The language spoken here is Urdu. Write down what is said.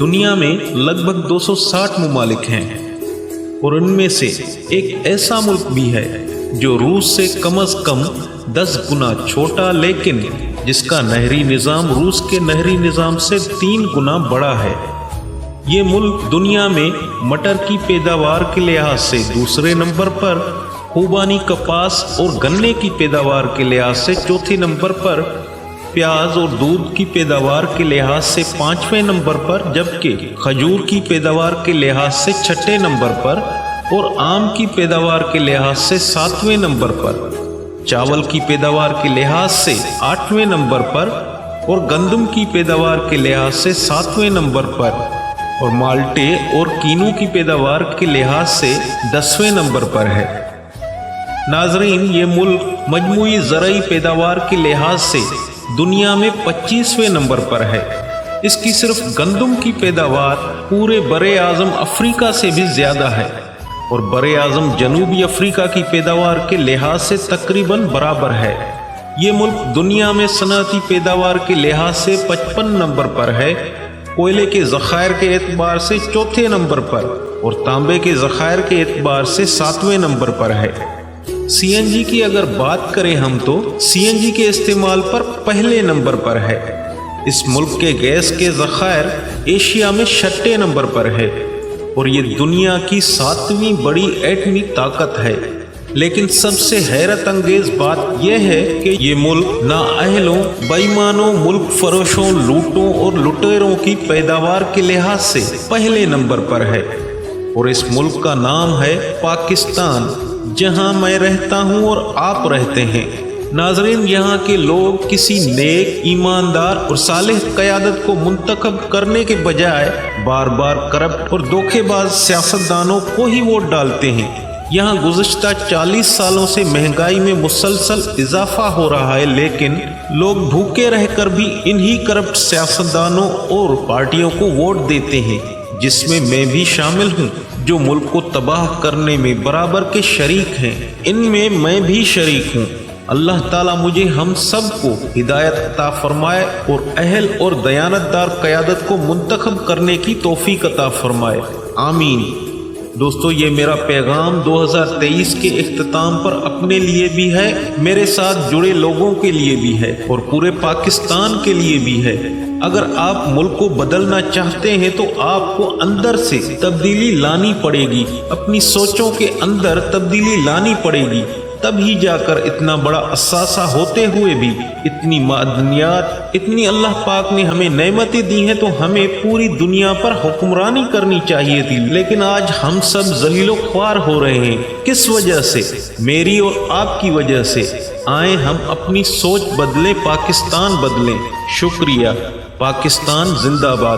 دنیا میں لگ بھگ 260 ممالک ہیں اور ان میں سے ایک ایسا ملک بھی ہے جو روس سے کم از کم 10 گنا چھوٹا لیکن جس کا نہری نظام روس کے نہری نظام سے 3 گنا بڑا ہے۔ یہ ملک دنیا میں مٹر کی پیداوار کے لحاظ سے دوسرے نمبر پر، خوبانی کپاس اور گنے کی پیداوار کے لحاظ سے چوتھے نمبر پر، پیاز اور دودھ کی پیداوار کے لحاظ سے 5ویں نمبر پر، جبکہ کھجور کی پیداوار کے لحاظ سے 6 نمبر پر اور آم کی پیداوار کے لحاظ سے 7ویں نمبر پر، چاول کی پیداوار کے لحاظ سے 8ویں نمبر پر اور گندم کی پیداوار کے لحاظ سے 7ویں نمبر پر اور مالٹے اور کینو کی پیداوار کے لحاظ سے 10ویں نمبر پر ہے۔ ناظرین، یہ ملک مجموعی زرعی پیداوار کے لحاظ سے دنیا میں 25ویں نمبر پر ہے۔ اس کی صرف گندم کی پیداوار پورے بر اعظم افریقہ سے بھی زیادہ ہے اور بر اعظم جنوبی افریقہ کی پیداوار کے لحاظ سے تقریباً برابر ہے۔ یہ ملک دنیا میں صنعتی پیداوار کے لحاظ سے 55 نمبر پر ہے، کوئلے کے ذخائر کے اعتبار سے 4تھے نمبر پر اور تانبے کے ذخائر کے اعتبار سے 7ویں نمبر پر ہے۔ سی این جی کی اگر بات کریں ہم تو سی این جی کے استعمال پر پہلے نمبر پر ہے۔ اس ملک کے گیس کے ذخائر ایشیا میں 6 نمبر پر ہے اور یہ دنیا کی 7ویں بڑی ایٹمی طاقت ہے۔ لیکن سب سے حیرت انگیز بات یہ ہے کہ یہ ملک نااہلوں، بے ایمانوں، ملک فروشوں، لوٹوں اور لٹیروں کی پیداوار کے لحاظ سے پہلے نمبر پر ہے اور اس ملک کا نام ہے پاکستان، جہاں میں رہتا ہوں اور آپ رہتے ہیں۔ ناظرین، یہاں کے لوگ کسی نیک، ایماندار اور صالح قیادت کو منتخب کرنے کے بجائے بار بار کرپٹ اور دھوکے باز سیاستدانوں کو ہی ووٹ ڈالتے ہیں۔ یہاں گزشتہ 40 سالوں سے مہنگائی میں مسلسل اضافہ ہو رہا ہے، لیکن لوگ بھوکے رہ کر بھی انہی کرپٹ سیاستدانوں اور پارٹیوں کو ووٹ دیتے ہیں، جس میں میں بھی شامل ہوں، جو ملک کو تباہ کرنے میں برابر کے شریک ہیں۔ ان میں میں بھی شریک ہوں۔ اللہ تعالیٰ مجھے ہم سب کو ہدایت عطا فرمائے اور اہل اور دیانتدار قیادت کو منتخب کرنے کی توفیق عطا فرمائے، آمین۔ دوستو، یہ میرا پیغام 2023 کے اختتام پر اپنے لیے بھی ہے، میرے ساتھ جڑے لوگوں کے لیے بھی ہے اور پورے پاکستان کے لیے بھی ہے۔ اگر آپ ملک کو بدلنا چاہتے ہیں تو آپ کو اندر سے تبدیلی لانی پڑے گی، اپنی سوچوں کے اندر تبدیلی لانی پڑے گی، تب ہی جا کر اتنا بڑا اثاثہ ہوتے ہوئے بھی اتنی معدنیات، اتنی اللہ پاک نے ہمیں نعمتیں دی ہیں تو ہمیں پوری دنیا پر حکمرانی کرنی چاہیے تھی، لیکن آج ہم سب ذلیل و خوار ہو رہے ہیں۔ کس وجہ سے؟ میری اور آپ کی وجہ سے۔ آئیں ہم اپنی سوچ بدلیں، پاکستان بدلیں۔ شکریہ۔ پاکستان زندہ باد۔